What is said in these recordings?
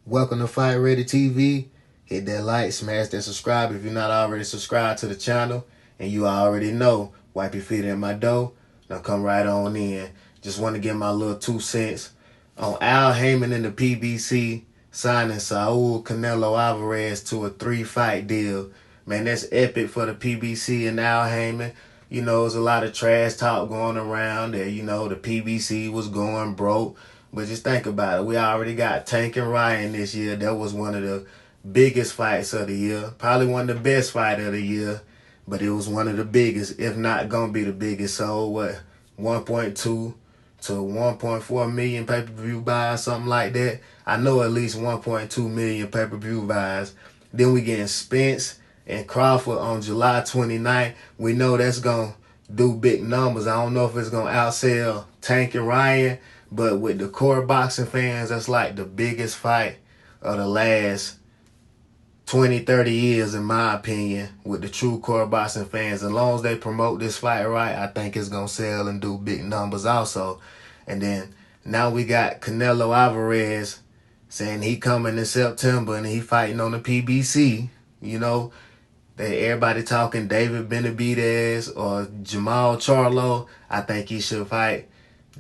Welcome to Fight Ready TV. Hit that like, smash that subscribe if you're not already subscribed to the channel. And you already know, wipe your feet in my dough. Now come right on in. Just want to get my little 2 cents on Al Heyman and the PBC signing Saul Canelo Alvarez to a 3-fight deal. Man, that's epic for the PBC and Al Heyman. You know, there's a lot of trash talk going around that, the PBC was going broke. But just think about it. We already got Tank and Ryan this year. That was one of the biggest fights of the year. Probably one of the best fight of the year. But it was one of the biggest, if not going to be the biggest. So, 1.2 to 1.4 million pay-per-view buys, something like that. I know at least 1.2 million pay-per-view buys. Then we getting Spence and Crawford on July 29th. We know that's going to do big numbers. I don't know if it's going to outsell Tank and Ryan, but with the core boxing fans, that's like the biggest fight of the last 20, 30 years, in my opinion, with the true core boxing fans. As long as they promote this fight right, I think it's going to sell and do big numbers also. And then now we got Canelo Alvarez saying he coming in September and he fighting on the PBC. Everybody talking David Benavidez or Jamal Charlo. I think he should fight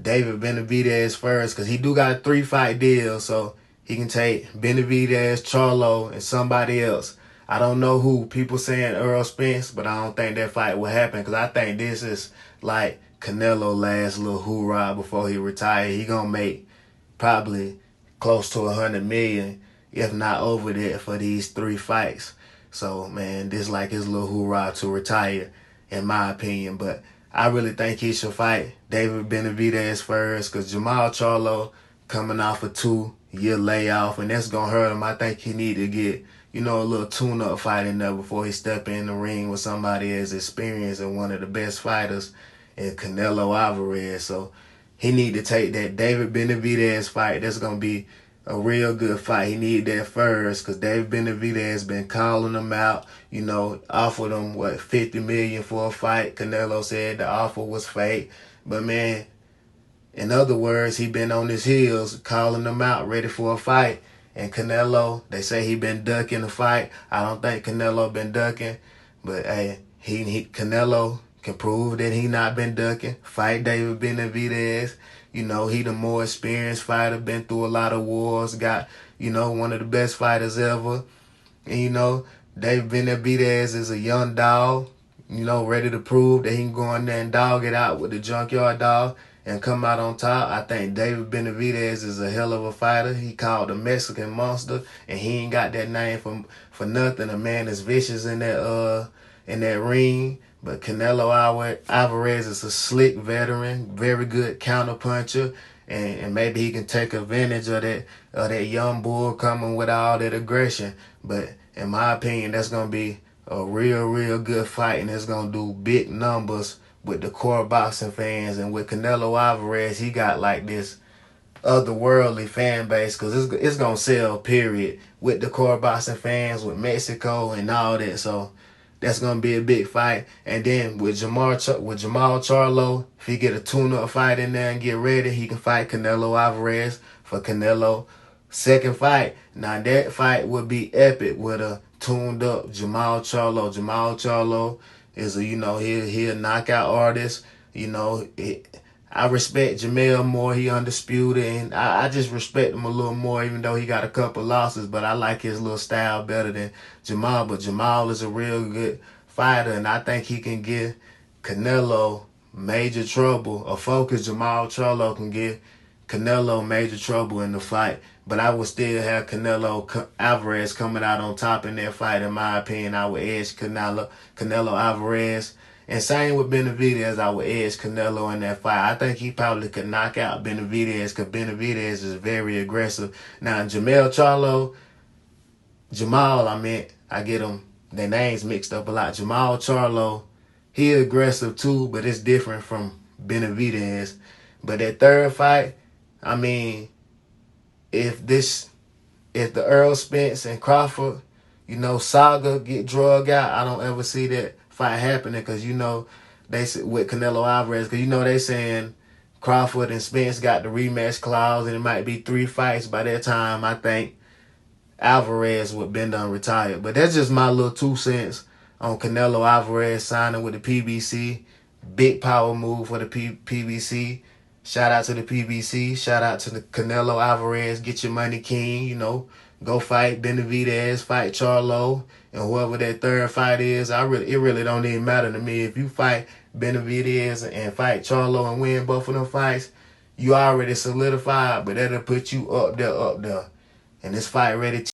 David Benavidez first because he do got a 3-fight deal, so he can take Benavidez, Charlo, and somebody else. I don't know who. People saying Earl Spence, but I don't think that fight will happen because I think this is like Canelo last little hoorah before he retire. He gonna make probably close to 100 million, if not over that, for these 3 fights. So, man, this like his little hoorah to retire, in my opinion. But I really think he should fight David Benavidez first because Jamal Charlo coming off a 2-year layoff, and that's going to hurt him. I think he need to get, a little tune-up fight in there before he step in the ring with somebody as experienced and one of the best fighters in Canelo Alvarez. So he need to take that David Benavidez fight. That's going to be a real good fight. He need that first because David Benavidez been calling him out, offered him, $50 million for a fight. Canelo said the offer was fake. But, man, in other words, he been on his heels, calling him out, ready for a fight. And Canelo, they say he been ducking the fight. I don't think Canelo been ducking. But, hey, Canelo can prove that he not been ducking. Fight David Benavidez. He the more experienced fighter, been through a lot of wars, got, one of the best fighters ever. And, David Benavidez is a young dog, ready to prove that he can go in there and dog it out with the junkyard dog and come out on top. I think David Benavidez is a hell of a fighter. He called the Mexican Monster, and he ain't got that name for nothing. A man is vicious in that ring. But Canelo Alvarez is a slick veteran, very good counterpuncher, and maybe he can take advantage of that young bull coming with all that aggression. But in my opinion, that's going to be a real, real good fight, and it's going to do big numbers with the core boxing fans. And with Canelo Alvarez, he got like this otherworldly fan base because it's going to sell, period, with the core boxing fans, with Mexico and all that. So that's going to be a big fight. And then with Jamal Charlo, if he get a tune-up fight in there and get ready, he can fight Canelo Alvarez for Canelo. Second fight, now that fight would be epic with a tuned-up Jamal Charlo. Jamal Charlo is he a knockout artist. I respect Jamel more. He undisputed, and I just respect him a little more, even though he got a couple losses. But I like his little style better than Jamal. But Jamal is a real good fighter, and I think he can give Canelo major trouble. A focused Jamal Charlo can give Canelo major trouble in the fight. But I would still have Canelo Alvarez coming out on top in that fight. In my opinion, I would edge Canelo Alvarez. And same with Benavidez, I would edge Canelo in that fight. I think he probably could knock out Benavidez because Benavidez is very aggressive. Now, Jamal, I get them, their names mixed up a lot. Jamal Charlo, he aggressive too, but it's different from Benavidez. But that third fight, if the Earl Spence and Crawford, saga get drug out, I don't ever see that fight happening because, they with Canelo Alvarez, because, they saying Crawford and Spence got the rematch clause and it might be 3 fights by that time. I think Alvarez would been done retired. But that's just my little 2 cents on Canelo Alvarez signing with the PBC. Big power move for the PBC. Shout out to the PBC. Shout out to the Canelo Alvarez. Get your money, king. You know, go fight Benavidez, fight Charlo, and whoever that third fight is. It really don't even matter to me. If you fight Benavidez and fight Charlo and win both of them fights, you already solidified. But that'll put you up there. And this fight ready